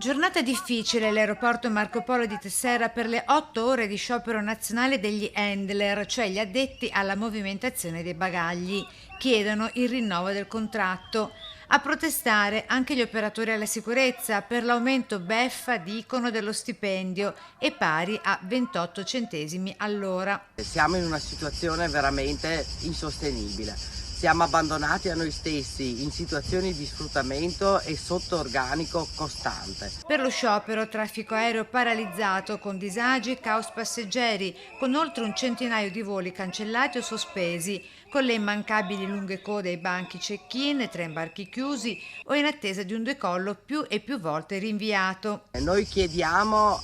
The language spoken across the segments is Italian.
Giornata difficile all'aeroporto Marco Polo di Tessera per le 8 ore di sciopero nazionale degli handler, cioè gli addetti alla movimentazione dei bagagli. Chiedono il rinnovo del contratto. A protestare anche gli operatori alla sicurezza per l'aumento beffa, dicono, dello stipendio e pari a 28 centesimi all'ora. Siamo in una situazione veramente insostenibile. Siamo abbandonati a noi stessi in situazioni di sfruttamento e sotto organico costante. Per lo sciopero, traffico aereo paralizzato con disagi e caos passeggeri, con oltre un centinaio di voli cancellati o sospesi, con le immancabili lunghe code ai banchi check-in, tre imbarchi chiusi o in attesa di un decollo più e più volte rinviato. Noi chiediamo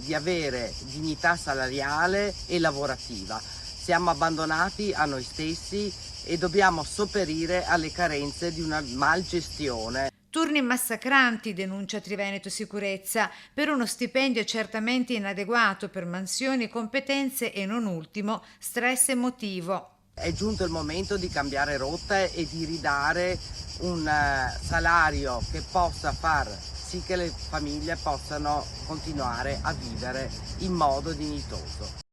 di avere dignità salariale e lavorativa. Siamo abbandonati a noi stessi e dobbiamo sopperire alle carenze di una malgestione. Turni massacranti, denuncia Triveneto Sicurezza, per uno stipendio certamente inadeguato per mansioni e competenze e non ultimo stress emotivo. È giunto il momento di cambiare rotta e di ridare un salario che possa far sì che le famiglie possano continuare a vivere in modo dignitoso.